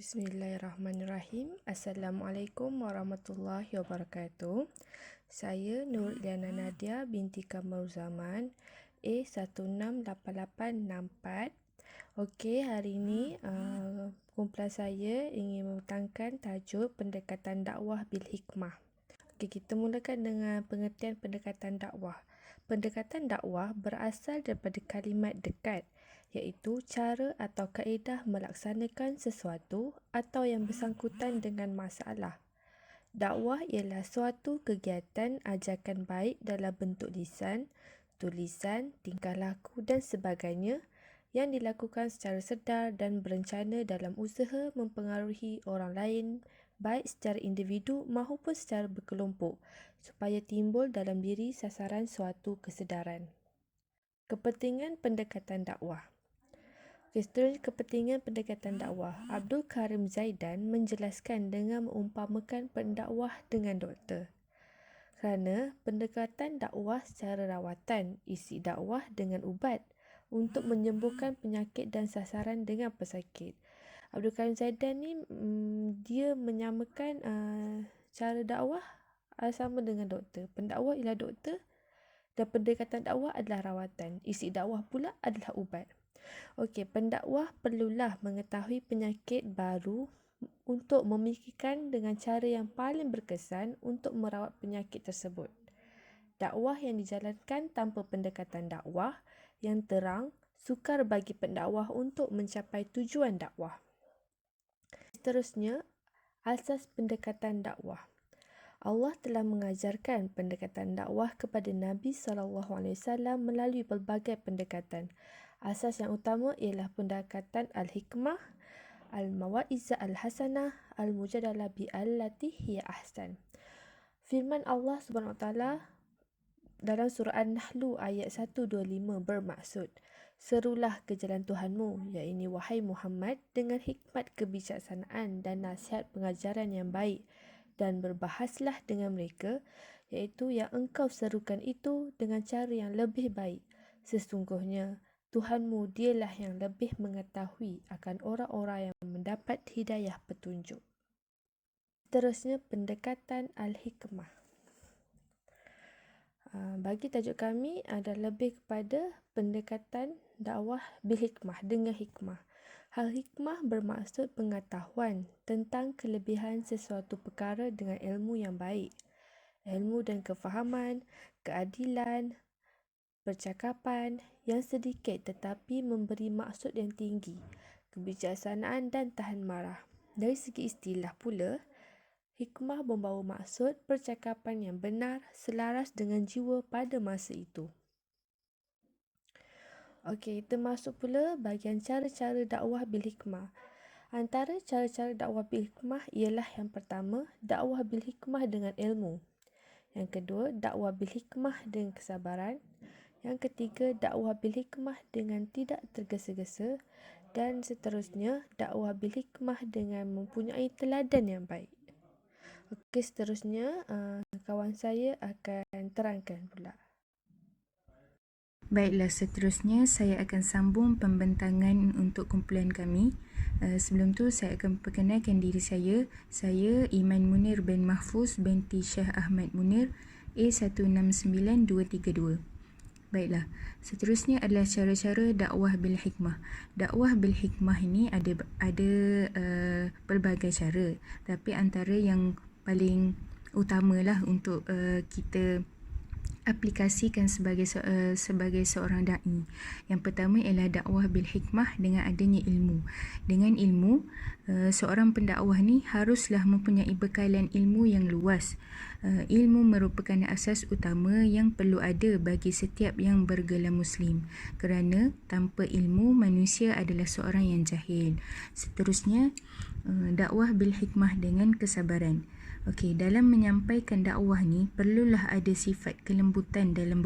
Bismillahirrahmanirrahim. Assalamualaikum warahmatullahi wabarakatuh. Saya Nur Iliana Nadia binti Kamarul Zaman, A168864. Okey, hari ini kumpulan saya ingin membentangkan tajuk pendekatan dakwah bil hikmah. Okey, kita mulakan dengan pengertian pendekatan dakwah. Pendekatan dakwah berasal daripada kalimat dekat, iaitu cara atau kaedah melaksanakan sesuatu atau yang bersangkutan dengan masalah. Dakwah ialah suatu kegiatan ajakan baik dalam bentuk lisan, tulisan, tingkah laku dan sebagainya yang dilakukan secara sedar dan berencana dalam usaha mempengaruhi orang lain baik secara individu maupun secara berkelompok supaya timbul dalam diri sasaran suatu kesedaran. Kepentingan pendekatan dakwah. Seterusnya, kepentingan pendekatan dakwah. Abdul Karim Zaidan menjelaskan dengan mengumpamakan pendakwah dengan doktor. Kerana pendekatan dakwah secara rawatan, isi dakwah dengan ubat untuk menyembuhkan penyakit dan sasaran dengan pesakit. Abdul Karim Zaidan ni dia menyamakan cara dakwah sama dengan doktor. Pendakwah ialah doktor dan pendekatan dakwah adalah rawatan. Isi dakwah pula adalah ubat. Okey, pendakwah perlulah mengetahui penyakit baru untuk memikirkan dengan cara yang paling berkesan untuk merawat penyakit tersebut. Dakwah yang dijalankan tanpa pendekatan dakwah yang terang sukar bagi pendakwah untuk mencapai tujuan dakwah. Seterusnya, asas pendekatan dakwah. Allah telah mengajarkan pendekatan dakwah kepada Nabi SAW melalui pelbagai pendekatan. Asas yang utama ialah pendekatan al-hikmah, al-mawa'izah al-hasanah, al-mujadalah bi'allati hiya ahsan. Firman Allah SWT dalam surah An-Nahl ayat 125 bermaksud, serulah ke jalan Tuhanmu, iaitu wahai Muhammad, dengan hikmat kebijaksanaan dan nasihat pengajaran yang baik, dan berbahaslah dengan mereka, iaitu yang engkau serukan itu dengan cara yang lebih baik. Sesungguhnya Tuhanmu dialah yang lebih mengetahui akan orang-orang yang mendapat hidayah petunjuk. Seterusnya, pendekatan al-hikmah. Bagi tajuk kami adalah lebih kepada pendekatan dakwah bil hikmah, dengan hikmah. Hal hikmah bermaksud pengetahuan tentang kelebihan sesuatu perkara dengan ilmu yang baik. Ilmu dan kefahaman, keadilan, percakapan yang sedikit tetapi memberi maksud yang tinggi, kebijaksanaan dan tahan marah. Dari segi istilah pula, hikmah membawa maksud percakapan yang benar selaras dengan jiwa pada masa itu. Okey, termasuk pula bahagian cara-cara dakwah bil hikmah. Antara cara-cara dakwah bil hikmah ialah yang pertama, dakwah bil hikmah dengan ilmu. Yang kedua, dakwah bil hikmah dengan kesabaran. Yang ketiga, dakwah bil hikmah dengan tidak tergesa-gesa. Dan seterusnya, dakwah bil hikmah dengan mempunyai teladan yang baik. Okey, seterusnya kawan saya akan terangkan pula. Baiklah, seterusnya saya akan sambung pembentangan untuk kumpulan kami. Sebelum tu saya akan perkenalkan diri saya. Saya Iman Munir bin Mahfuz binti Syah Ahmad Munir, A169232. Baiklah, seterusnya adalah cara-cara dakwah bil hikmah. Dakwah bil hikmah ini ada pelbagai cara, tapi antara yang paling utamalah untuk kita aplikasikan sebagai seorang dai. Yang pertama ialah dakwah bil hikmah dengan adanya ilmu. Dengan ilmu, seorang pendakwah ni haruslah mempunyai bekalan ilmu yang luas. Ilmu merupakan asas utama yang perlu ada bagi setiap yang bergelar Muslim. Kerana tanpa ilmu, manusia adalah seorang yang jahil. Seterusnya, dakwah bil hikmah dengan kesabaran. Okey, dalam menyampaikan dakwah ni perlulah ada sifat kelembutan dalam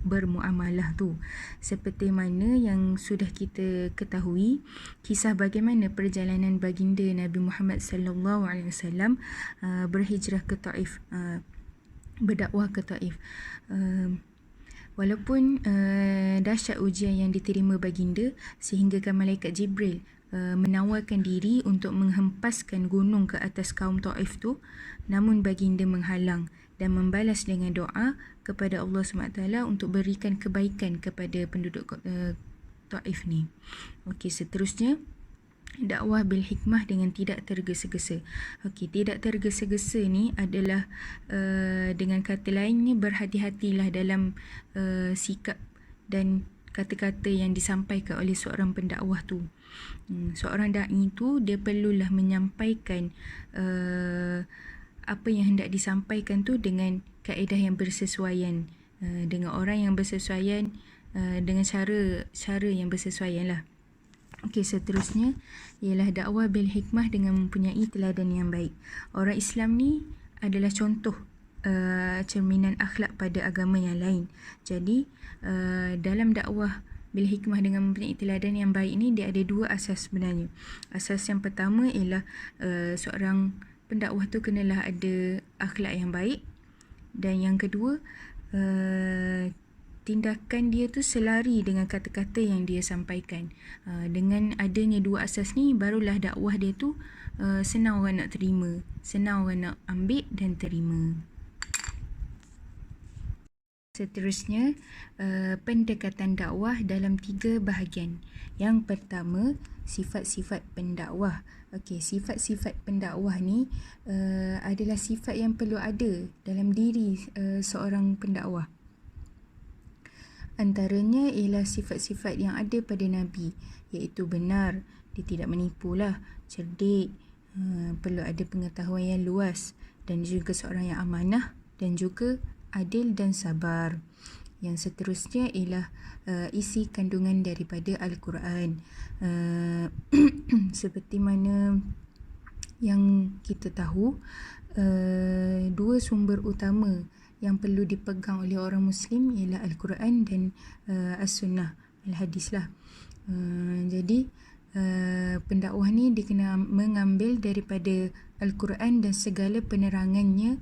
bermuamalah tu. Seperti mana yang sudah kita ketahui, kisah bagaimana perjalanan baginda Nabi Muhammad sallallahu alaihi wasallam berhijrah ke Taif, berdakwah ke Taif. Walaupun dahsyat ujian yang diterima baginda sehinggakan malaikat Jibril menawarkan diri untuk menghempaskan gunung ke atas kaum Taif tu, namun baginda menghalang dan membalas dengan doa kepada Allah SWT untuk berikan kebaikan kepada penduduk Taif ni. Okey, seterusnya dakwah bil hikmah dengan tidak tergesa-gesa. Okey, tidak tergesa-gesa ni adalah dengan kata lainnya, berhati-hatilah dalam sikap dan kata-kata yang disampaikan oleh seorang pendakwah tu. Seorang da'i tu dia perlulah menyampaikan apa yang hendak disampaikan tu dengan kaedah yang bersesuaian, dengan orang yang bersesuaian, dengan cara yang bersesuaian lah. Okey, seterusnya ialah dakwah bil hikmah dengan mempunyai teladan yang baik. Orang Islam ni adalah contoh cerminan akhlak pada agama yang lain. Jadi dalam dakwah bil hikmah dengan mempunyai teladan yang baik ni, dia ada dua asas sebenarnya. Asas yang pertama ialah seorang pendakwah tu kenalah ada akhlak yang baik, dan yang kedua tindakan dia tu selari dengan kata-kata yang dia sampaikan. Dengan adanya dua asas ni, barulah dakwah dia tu senang orang nak terima, senang orang nak ambil dan terima. Seterusnya, pendekatan dakwah dalam 3 bahagian. Yang pertama, sifat-sifat pendakwah. Okey, sifat-sifat pendakwah ni adalah sifat yang perlu ada dalam diri seorang pendakwah. Antaranya ialah sifat-sifat yang ada pada Nabi, iaitu benar, dia tidak menipu lah, cerdik, perlu ada pengetahuan yang luas, dan juga seorang yang amanah, dan juga adil dan sabar. Yang seterusnya ialah isi kandungan daripada Al-Quran. Seperti mana yang kita tahu, dua sumber utama yang perlu dipegang oleh orang Muslim ialah Al-Quran dan As-Sunnah, Al-Hadis lah. Jadi pendakwah ni dia kena mengambil daripada Al-Quran dan segala penerangannya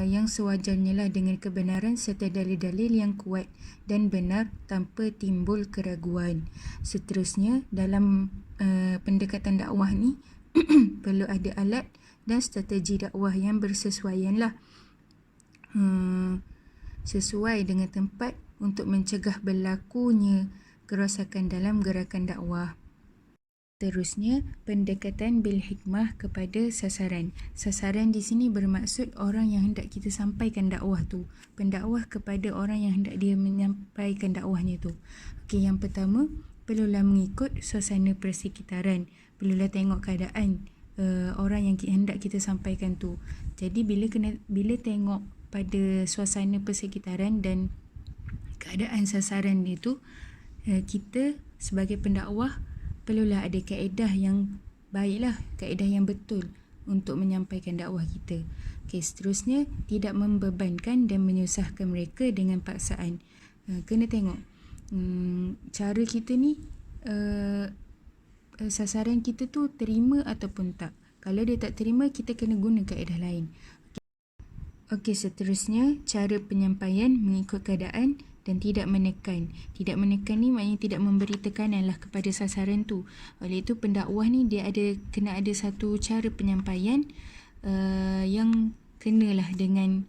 yang sewajarnya lah, dengan kebenaran serta dalil-dalil yang kuat dan benar tanpa timbul keraguan. Seterusnya dalam pendekatan dakwah ni perlu ada alat dan strategi dakwah yang bersesuaian lah, sesuai dengan tempat untuk mencegah berlakunya kerosakan dalam gerakan dakwah. Terusnya, pendekatan bil hikmah kepada sasaran. Sasaran di sini bermaksud orang yang hendak kita sampaikan dakwah tu, pendakwah kepada orang yang hendak dia menyampaikan dakwahnya tu. Okey, yang pertama, perlulah mengikut suasana persekitaran, perlulah tengok keadaan orang yang hendak kita sampaikan tu. Jadi bila tengok pada suasana persekitaran dan keadaan sasaran dia tu, kita sebagai pendakwah perlulah ada kaedah yang baiklah, kaedah yang betul untuk menyampaikan dakwah kita. Okey, seterusnya, tidak membebankan dan menyusahkan mereka dengan paksaan. Kena tengok cara kita ni, sasaran kita tu terima ataupun tak. Kalau dia tak terima, kita kena guna kaedah lain. Okey, seterusnya, cara penyampaian mengikut keadaan dan tidak menekan. Tidak menekan ni maknanya tidak memberi tekanan lah kepada sasaran tu. Oleh itu pendakwah ni dia kena ada satu cara penyampaian yang kenalah dengan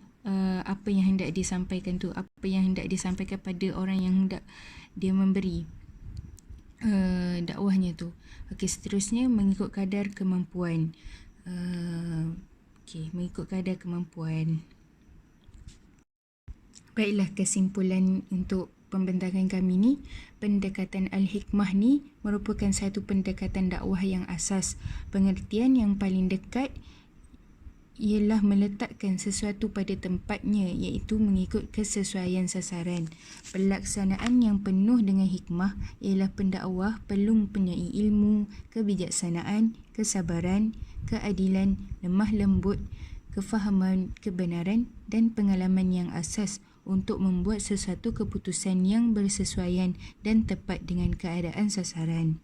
apa yang hendak disampaikan tu, apa yang hendak disampaikan pada orang yang hendak dia memberi dakwahnya tu. Okey, seterusnya mengikut kadar kemampuan. Mengikut kadar kemampuan. Baiklah, kesimpulan untuk pembentakan kami ni, pendekatan Al-Hikmah ni merupakan satu pendekatan dakwah yang asas. Pengertian yang paling dekat ialah meletakkan sesuatu pada tempatnya, iaitu mengikut kesesuaian sasaran. Pelaksanaan yang penuh dengan hikmah ialah pendakwah perlu mempunyai ilmu, kebijaksanaan, kesabaran, keadilan, lemah lembut, kefahaman kebenaran dan pengalaman yang asas untuk membuat sesuatu keputusan yang bersesuaian dan tepat dengan keadaan sasaran.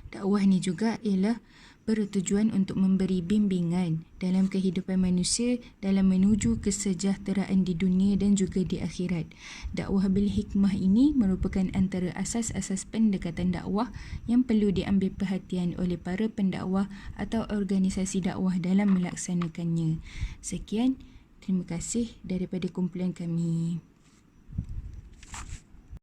Dakwah ni juga ialah bertujuan untuk memberi bimbingan dalam kehidupan manusia dalam menuju kesejahteraan di dunia dan juga di akhirat. Dakwah bil hikmah ini merupakan antara asas-asas pendekatan dakwah yang perlu diambil perhatian oleh para pendakwah atau organisasi dakwah dalam melaksanakannya. Sekian, terima kasih daripada kumpulan kami.